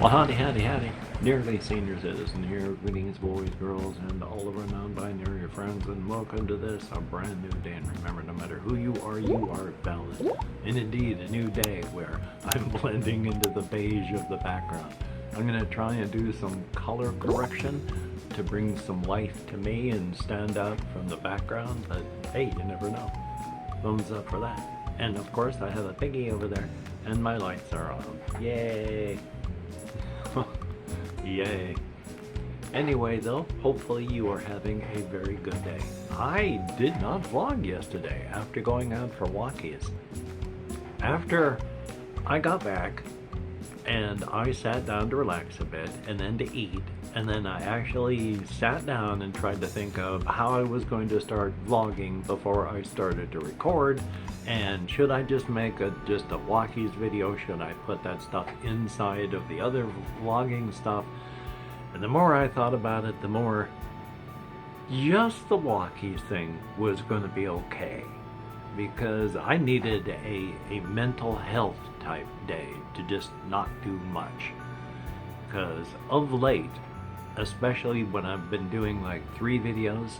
Well, howdy, howdy, howdy. Dearly senior citizen here, greetings boys, girls, and all of our non-binary friends, and welcome to this, a brand new day. And remember, no matter who you are valid. And indeed, a new day where I'm blending into the beige of the background. I'm going to try and do some color correction to bring some life to me and stand out from the background, but hey, you never know. Thumbs up for that. And of course, I have a piggy over there, and my lights are on. Yay! Yay. Anyway though, hopefully you are having a very good day. I did not vlog yesterday after going out for walkies. After I got back and I sat down to relax a bit and then to eat, and then I actually sat down and tried to think of how I was going to start vlogging before I started to record. And should I just make just a walkies video? Should I put that stuff inside of the other vlogging stuff? And the more I thought about it, the more just the walkies thing was going to be okay. Because I needed a mental health type day to just not do much. Because of late, especially when I've been doing like 3 videos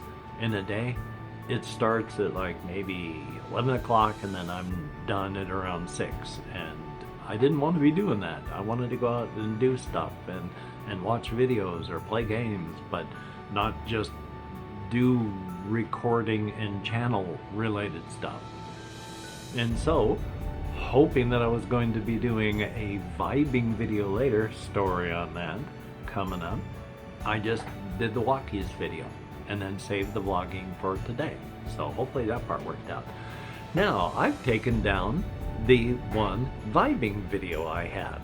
in a day, it starts at like maybe 11 o'clock and then I'm done at around 6. And I didn't want to be doing that. I wanted to go out and do stuff and watch videos or play games, but not just do recording and channel related stuff. And so, hoping that I was going to be doing a vibing video later, story on that coming up, I just did the walkies video and then saved the vlogging for today. So hopefully that part worked out. Now, I've taken down the one vibing video I had.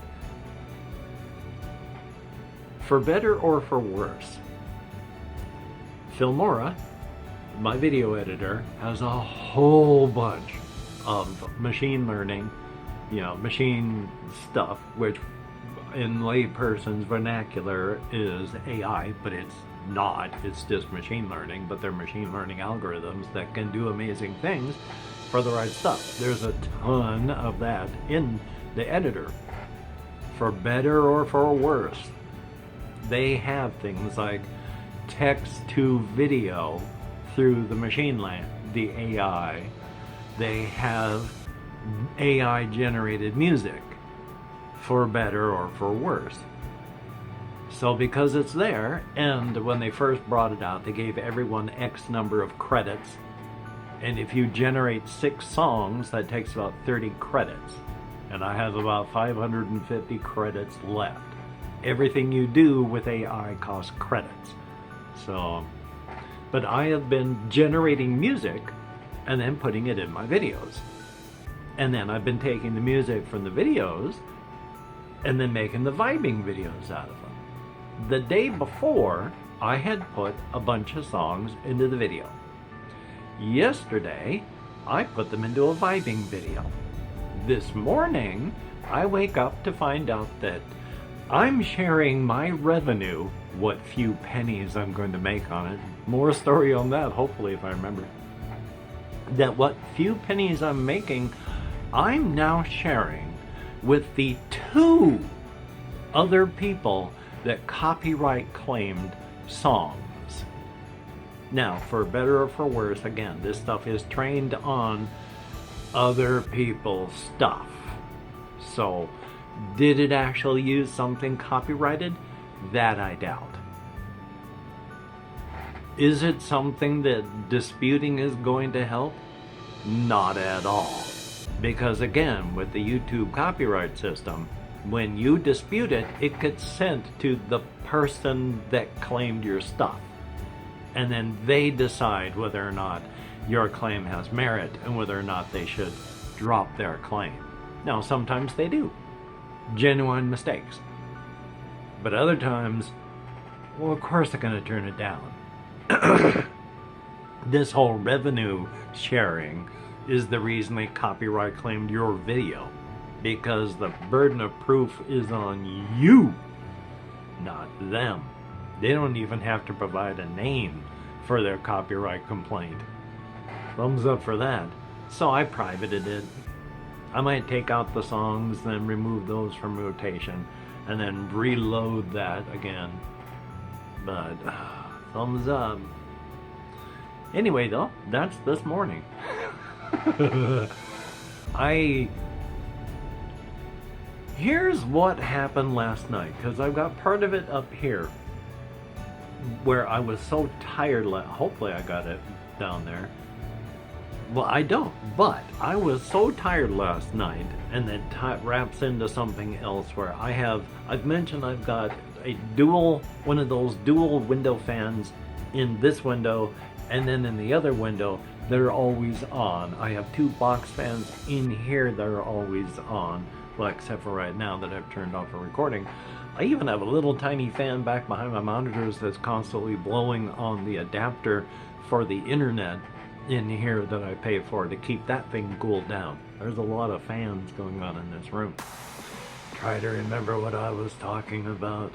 For better or for worse, Filmora, my video editor, has a whole bunch of machine learning, machine stuff, which in layperson's vernacular is AI, but it's not. It's just machine learning, but they're machine learning algorithms that can do amazing things for the right stuff. There's a ton of that in the editor. For better or for worse, they have things like text to video through the the AI. They have AI generated music, for better or for worse. So because it's there, and when they first brought it out, they gave everyone X number of credits. And if you generate 6 songs, that takes about 30 credits. And I have about 550 credits left. Everything you do with AI costs credits. So, but I have been generating music and then putting it in my videos. And then I've been taking the music from the videos and then making the vibing videos out of them. The day before, I had put a bunch of songs into the video. Yesterday, I put them into a vibing video. This morning, I wake up to find out that I'm sharing my revenue, what few pennies I'm going to make on it. More story on that, hopefully, if I remember. That what few pennies I'm making, I'm now sharing with the 2 other people that copyright claimed songs. Now, for better or for worse, again, this stuff is trained on other people's stuff. So, did it actually use something copyrighted? That I doubt. Is it something that disputing is going to help? Not at all. Because again, with the YouTube copyright system, when you dispute it, it gets sent to the person that claimed your stuff. And then they decide whether or not your claim has merit and whether or not they should drop their claim. Now, sometimes they do. Genuine mistakes. But other times, well, of course they're going to turn it down. This whole revenue sharing is the reason they copyright claimed your video. Because the burden of proof is on you, not them. They don't even have to provide a name for their copyright complaint. Thumbs up for that. So I privated it. I might take out the songs, then remove those from rotation, and then reload that again. But thumbs up. Anyway, though, that's this morning. Here's what happened last night, because I've got part of it up here where I was so tired. Hopefully I got it down there. Well, I don't, but I was so tired last night, and that wraps into something else where I've mentioned I've got one of those dual window fans in this window, and then in the other window, they're always on. I have two box fans in here that are always on, well, except for right now that I've turned off the recording. I even have a little tiny fan back behind my monitors that's constantly blowing on the adapter for the internet in here that I pay for to keep that thing cooled down. There's a lot of fans going on in this room. Try to remember what I was talking about.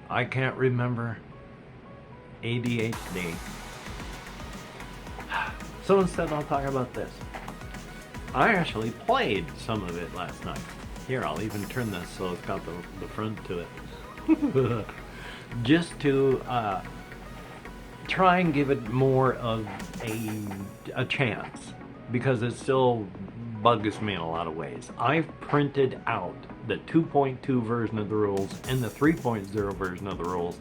I can't remember. ADHD. So instead I'll talk about this. I actually played some of it last night. Here, I'll even turn this so it's got the front to it. Just to try and give it more of a chance, because it still bugs me in a lot of ways. I've printed out the 2.2 version of the rules and the 3.0 version of the rules,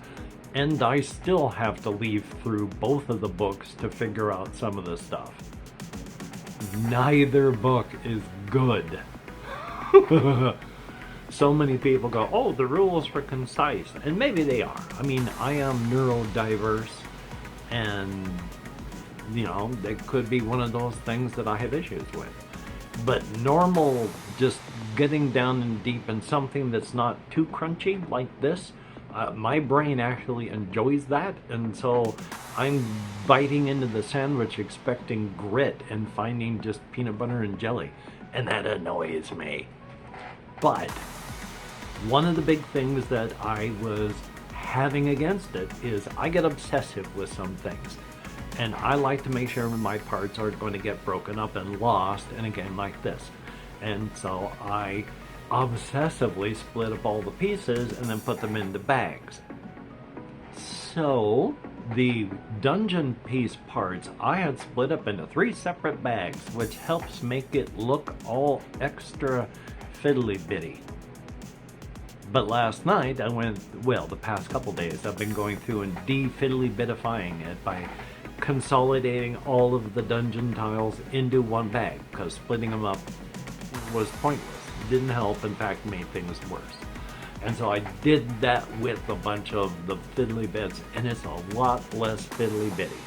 and I still have to leaf through both of the books to figure out some of the stuff. Neither book is good. So many people go, oh, the rules are concise, and maybe they are. I mean, I am neurodiverse, and you know, it could be one of those things that I have issues with. But normal, just getting down and deep in something that's not too crunchy like this, my brain actually enjoys that, and so I'm biting into the sandwich expecting grit and finding just peanut butter and jelly, and that annoys me. But one of the big things that I was having against it is I get obsessive with some things, and I like to make sure my parts aren't going to get broken up and lost and again like this. And so I obsessively split up all the pieces and then put them into bags. So the dungeon piece parts I had split up into 3 separate bags, which helps make it look all extra fiddly bitty. But last night I the past couple days I've been going through and de-fiddly bitifying it by consolidating all of the dungeon tiles into one bag, because splitting them up was pointless. Didn't help, in fact made things worse. And so I did that with a bunch of the fiddly bits, and it's a lot less fiddly bitty.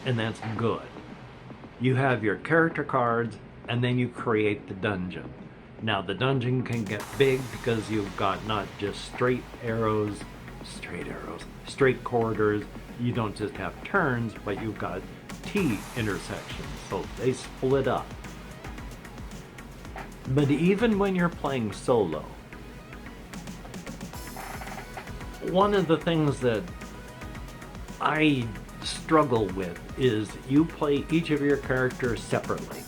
And that's good. You have your character cards, and then you create the dungeon. Now the dungeon can get big because you've got not just straight corridors. You don't just have turns, but you've got T intersections, so they split up. But even when you're playing solo, one of the things that I struggle with is you play each of your characters separately.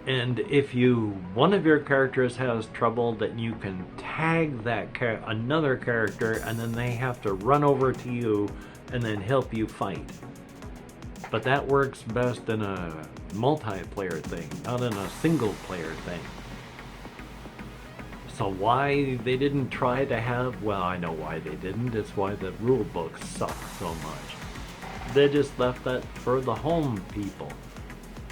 And if one of your characters has trouble, then you can tag that another character, and then they have to run over to you and then help you fight. But that works best in a multiplayer thing, not in a single player thing. So why they didn't try to have, well, I know why they didn't. It's why the rule books suck so much. They just left that for the home people.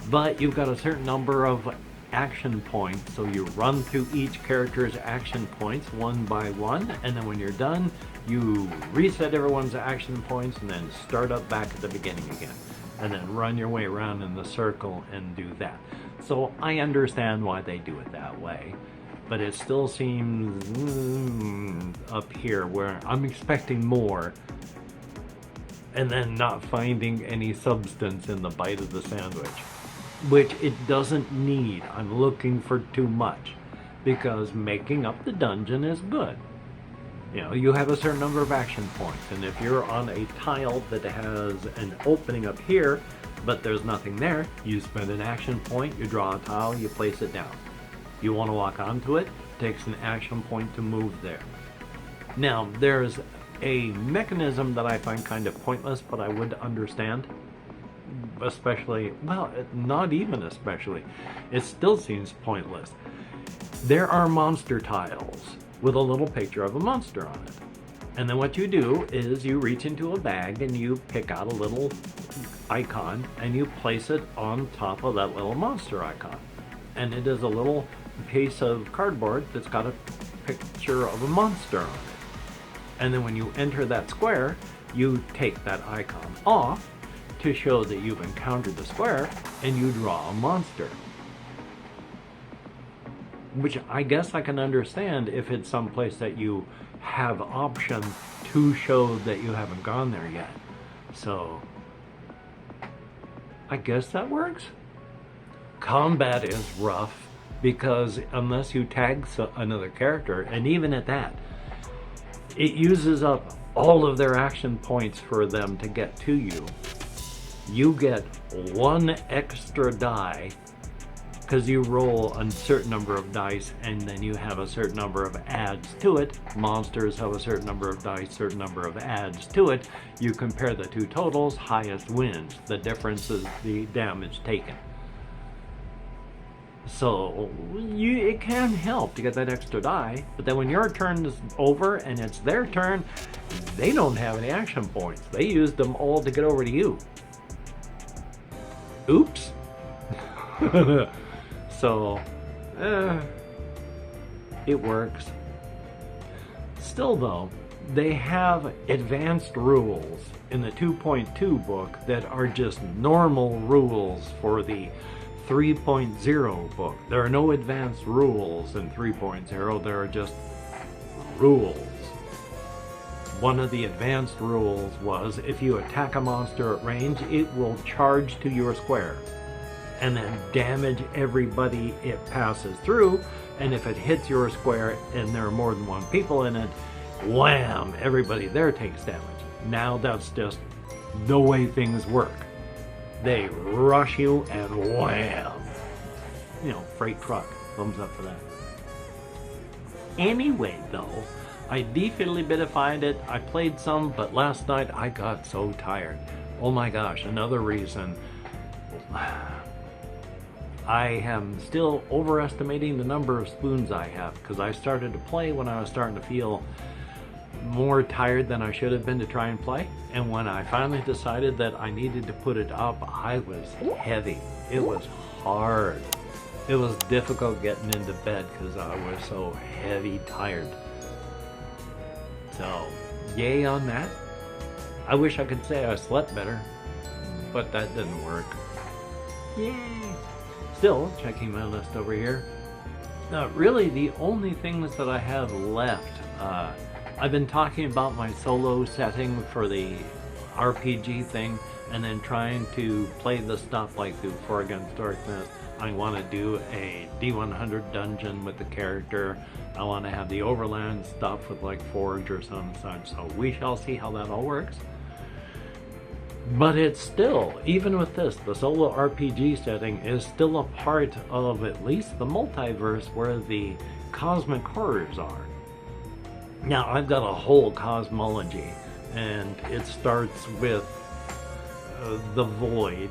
But you've got a certain number of action points, so you run through each character's action points one by one, and then when you're done, you reset everyone's action points and then start up back at the beginning again, and then run your way around in the circle and do that. So I understand why they do it that way, but it still seems up here where I'm expecting more and then not finding any substance in the bite of the sandwich, which it doesn't need. I'm looking for too much, because making up the dungeon is good. You know, you have a certain number of action points, and if you're on a tile that has an opening up here, but there's nothing there, you spend an action point, you draw a tile, you place it down. You want to walk onto it, takes an action point to move there. Now, there's a mechanism that I find kind of pointless, but I would understand. Especially, well, not even especially. It still seems pointless. There are monster tiles with a little picture of a monster on it. And then what you do is you reach into a bag and you pick out a little icon and you place it on top of that little monster icon. And it is a little piece of cardboard that's got a picture of a monster on it. And then when you enter that square, you take that icon off to show that you've encountered the square, and you draw a monster. Which I guess I can understand if it's someplace that you have option to show that you haven't gone there yet. So, I guess that works. Combat is rough, because unless you tag another character, and even at that, it uses up all of their action points for them to get to you. You get one extra die because you roll a certain number of dice and then you have a certain number of adds to it. Monsters have a certain number of dice, certain number of adds to it. You compare the two totals, highest wins. The difference is the damage taken. So it can help to get that extra die, but then when your turn is over and it's their turn, they don't have any action points. They used them all to get over to you. Oops. So, it works. Still though, they have advanced rules in the 2.2 book that are just normal rules for the 3.0 book. There are no advanced rules in 3.0, there are just rules. One of the advanced rules was if you attack a monster at range, it will charge to your square and then damage everybody it passes through, and if it hits your square and there are more than one people in it, wham, everybody there takes damage. Now that's just the way things work. They rush you and wham. You know, freight truck. Thumbs up for that. Anyway, though, I defiddly-bitified it. I played some, but last night I got so tired. Oh my gosh, another reason. I am still overestimating the number of spoons I have, because I started to play when I was starting to feel more tired than I should have been to try and play, and when I finally decided that I needed to put it up, I was heavy. It was hard. It was difficult getting into bed because I was so heavy tired. So, yay on that. I wish I could say I slept better, but that didn't work. Yay! Still, checking my list over here. Really, the only things that I have left, I've been talking about my solo setting for the RPG thing, and then trying to play the stuff like through 4 Against Darkness. I want to do a D100 dungeon with the character. I want to have the overland stuff with like Forge or some such, so we shall see how that all works. But it's still, even with this, the solo RPG setting is still a part of at least the multiverse where the cosmic horrors are. Now, I've got a whole cosmology, and it starts with the void.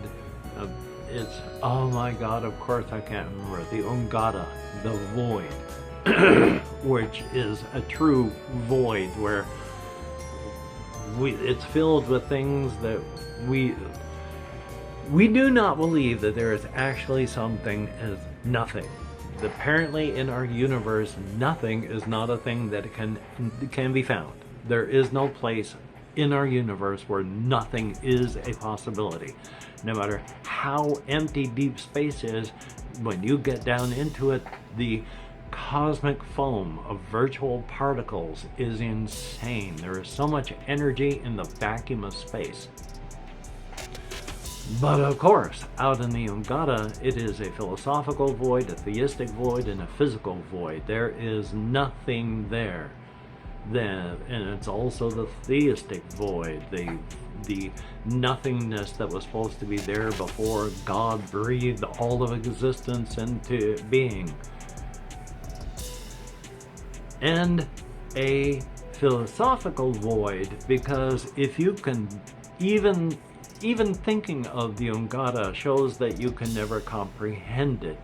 It's, oh my god, of course I can't remember, the Ungata, the void, which is a true void where it's filled with things that we do not believe that there is actually something as nothing. Apparently in our universe, nothing is not a thing that can be found. There is no place in our universe where nothing is a possibility. No matter how empty deep space is, when you get down into it, the cosmic foam of virtual particles is insane. There is so much energy in the vacuum of space. But of course, out in the Ungata, it is a philosophical void, a theistic void, and a physical void. There is nothing there. Then, and it's also the theistic void, the nothingness that was supposed to be there before God breathed all of existence into being. and a philosophical void, because if you can even thinking of the Ungata shows that you can never comprehend it,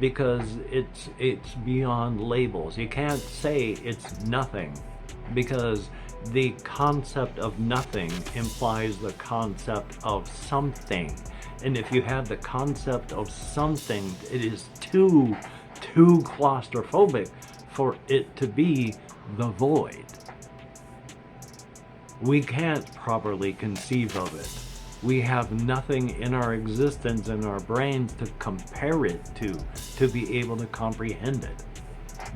because it's beyond labels. You can't say it's nothing, because the concept of nothing implies the concept of something. And if you have the concept of something, it is too claustrophobic for it to be the void. We can't properly conceive of it. We have nothing in our existence, in our brains, to compare it to be able to comprehend it.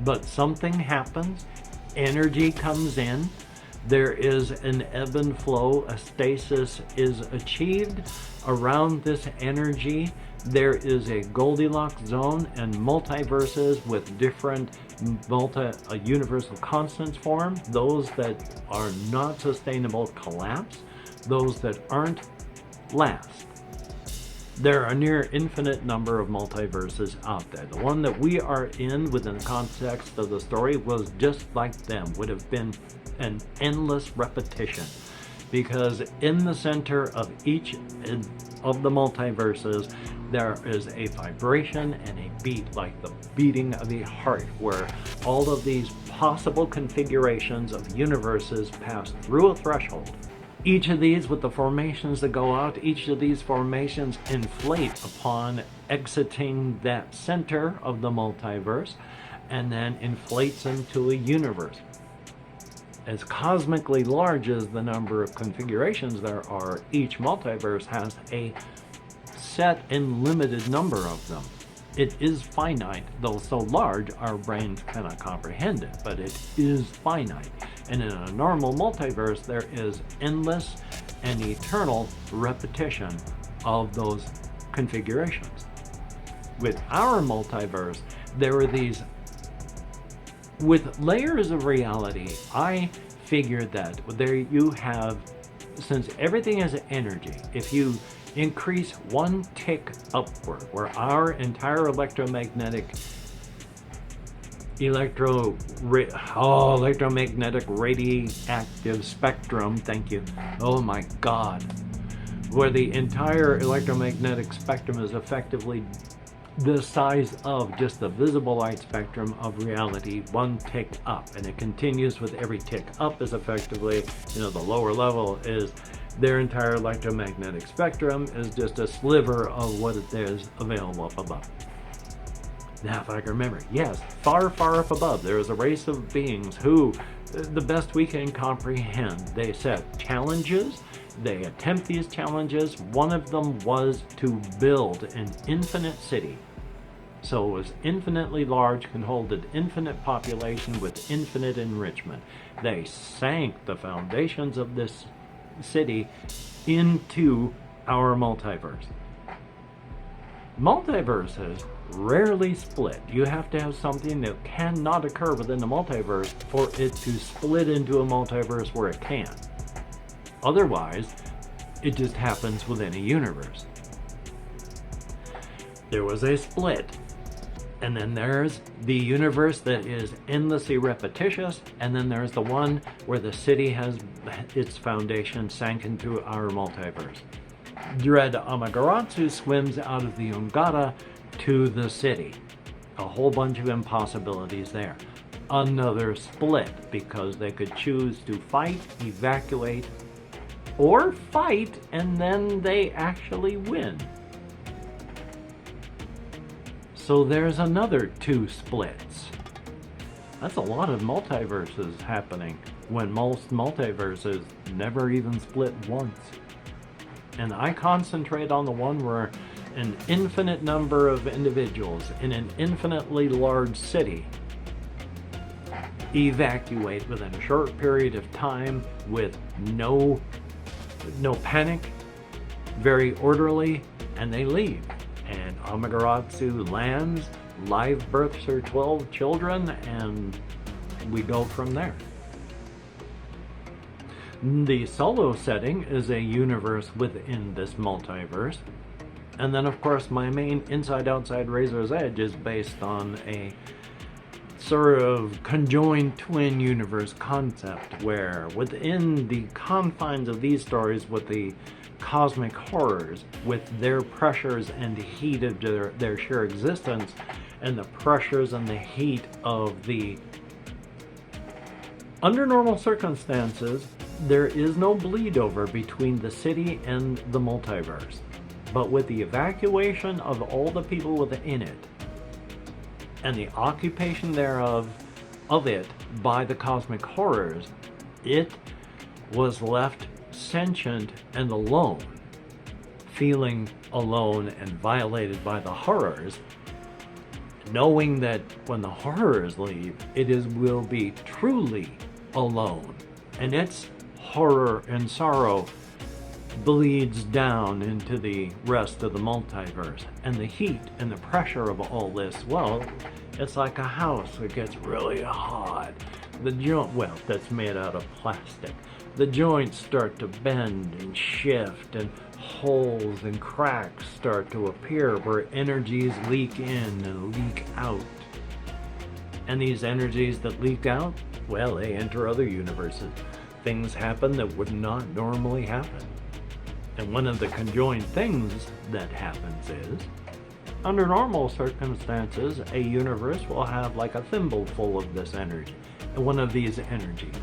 But something happens, energy comes in, there is an ebb and flow, a stasis is achieved. Around this energy, there is a Goldilocks zone, and multiverses with different universal constants form. Those that are not sustainable collapse. Those that aren't last. There are a near infinite number of multiverses out there. The one that we are in within the context of the story was just like them, would have been an endless repetition, because in the center of each of the multiverses there is a vibration and a beat, like the beating of a heart, where all of these possible configurations of universes pass through a threshold. Each of these, with the formations that go out, each of these formations inflate upon exiting that center of the multiverse, and then inflates into a universe. As cosmically large as the number of configurations there are, each multiverse has a set and limited number of them. It is finite, though so large our brains cannot comprehend it, but it is finite. And in a normal multiverse, there is endless and eternal repetition of those configurations. With our multiverse, there are these, with layers of reality. I figured that there you have, since everything is energy, if you increase one tick upward, where our entire electromagnetic radioactive spectrum, thank you, oh my god, where the entire electromagnetic spectrum is effectively the size of just the visible light spectrum of reality, one tick up, and it continues with every tick up is effectively, the lower level is their entire electromagnetic spectrum is just a sliver of what it is available up above. Now, if I can remember, yes, far, far up above, there is a race of beings who, the best we can comprehend, they set challenges, they attempt these challenges. One of them was to build an infinite city. So it was infinitely large, can hold an infinite population with infinite enrichment. They sank the foundations of this city into our multiverse. Multiverses rarely split. You have to have something that cannot occur within the multiverse for it to split into a multiverse where it can. Otherwise, it just happens within a universe. There was a split. And then there's the universe that is endlessly repetitious, and then there's the one where the city has its foundation sank into our multiverse. Dread Amaterasu swims out of the Ungata to the city. A whole bunch of impossibilities there. Another split, because they could choose to fight, evacuate, or fight, and then they actually win. So there's another 2 splits. That's a lot of multiverses happening, when most multiverses never even split once. And I concentrate on the one where an infinite number of individuals in an infinitely large city evacuate within a short period of time with no panic, very orderly, and they leave. And Amaterasu lands, live births her 12 children, and we go from there. The solo setting is a universe within this multiverse. And then, of course, my main inside-outside Razor's Edge is based on a sort of conjoined twin universe concept where within the confines of these stories with the cosmic horrors, with their pressures and the heat of their sheer existence, and the pressures and the heat of the under normal circumstances, there is no bleed over between the city and the multiverse. But with the evacuation of all the people within it, and the occupation thereof of it by the cosmic horrors, it was left sentient and alone, feeling alone and violated by the horrors, knowing that when the horrors leave, will be truly alone, and its horror and sorrow bleeds down into the rest of the multiverse. And the heat and the pressure of all this, well, it's like a house that gets really hot. The joint, well, that's made out of plastic. The joints start to bend and shift, and holes and cracks start to appear where energies leak in and leak out. And these energies that leak out, well, they enter other universes. Things happen that would not normally happen. And one of the conjoined things that happens is, under normal circumstances, a universe will have like a thimble full of this energy, one of these energies.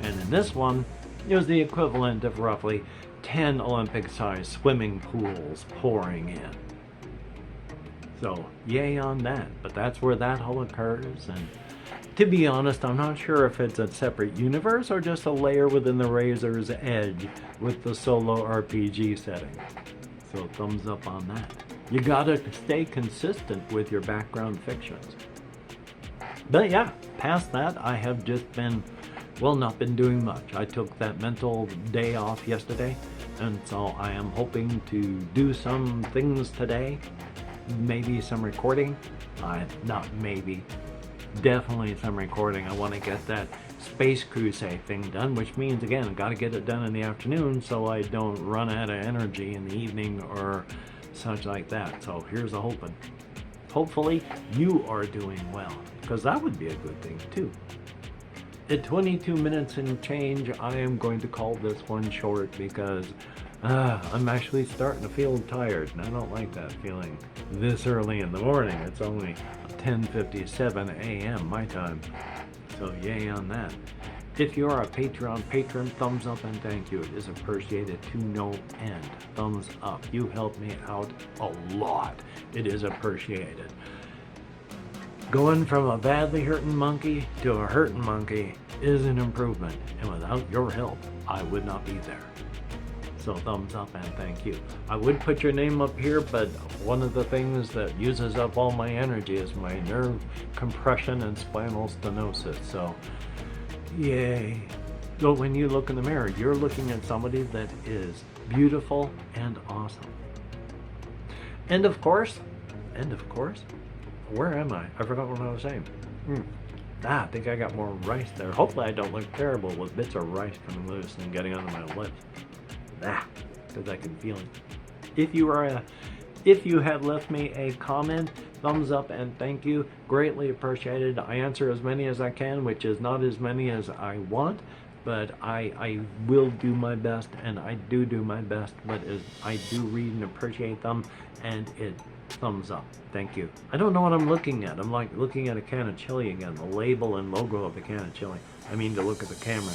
And in this one, it was the equivalent of roughly 10 Olympic-sized swimming pools pouring in. So, yay on that. But that's where that all occurs. And to be honest, I'm not sure if it's a separate universe or just a layer within the Razor's Edge with the solo RPG setting. So thumbs up on that. You gotta stay consistent with your background fictions. But yeah, past that, I have just been, well, not been doing much. I took that mental day off yesterday, and so I am hoping to do some things today. Maybe some recording. Not maybe. Definitely some recording. I want to get that Space Crusade thing done, which means, again, I got to get it done in the afternoon so I don't run out of energy in the evening or such like that. So here's a hoping. Hopefully you are doing well, because that would be a good thing too. At 22 minutes and change, I am going to call this one short because I'm actually starting to feel tired, and I don't like that feeling this early in the morning. It's only 10:57 a.m. my time, so yay on that. If you are a Patreon patron, thumbs up and thank you. It is appreciated to no end. Thumbs up. You help me out a lot. It is appreciated. Going from a badly hurting monkey to a hurting monkey is an improvement, and without your help, I would not be there. So thumbs up and thank you. I would put your name up here, but one of the things that uses up all my energy is my nerve compression and spinal stenosis. So, yay. So when you look in the mirror, you're looking at somebody that is beautiful and awesome. And of course, where am I? I forgot what I was saying. I think I got more rice there. Hopefully I don't look terrible with bits of rice coming loose and getting under my lips. Because I can feel it. If you have left me a comment, thumbs up and thank you. Greatly appreciated. I answer as many as I can, which is not as many as I want, but I will do my best, and I do my best, but I do read and appreciate them, and it thumbs up. Thank you. I don't know what I'm looking at. I'm like looking at a can of chili again, the label and logo of the can of chili. I mean to look at the camera.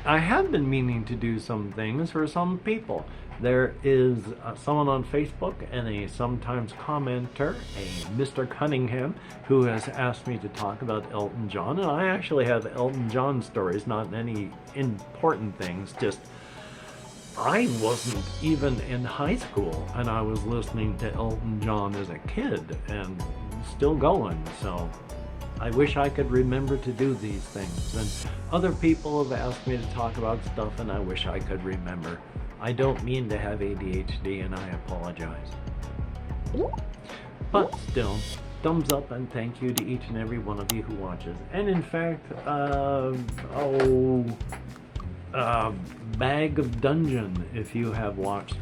I have been meaning to do some things for some people. There is someone on Facebook and a sometimes commenter, a Mr. Cunningham, who has asked me to talk about Elton John, and I actually have Elton John stories, not any important things, just I wasn't even in high school, and I was listening to Elton John as a kid, and still going, so I wish I could remember to do these things. And other people have asked me to talk about stuff, and I wish I could remember. I don't mean to have ADHD, and I apologize. But still, thumbs up and thank you to each and every one of you who watches. And in fact, Bag of Dungeon, if you have watched.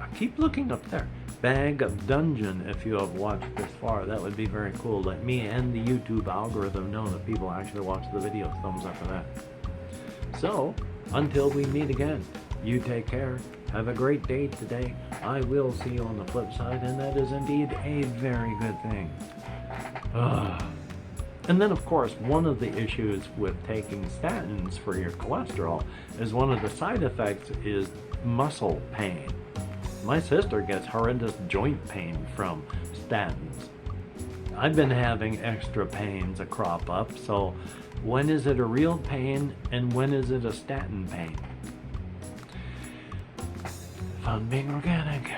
I keep looking up there. bag of dungeon if you have watched this far. That would be very cool. Let me and the YouTube algorithm know that people actually watch the video. Thumbs up for that. So, until we meet again, you take care. Have a great day today. I will see you on the flip side, and that is indeed a very good thing. And then, of course, one of the issues with taking statins for your cholesterol is one of the side effects is muscle pain. My sister gets horrendous joint pain from statins. I've been having extra pains a crop up, so when is it a real pain and when is it a statin pain? Fun being organic.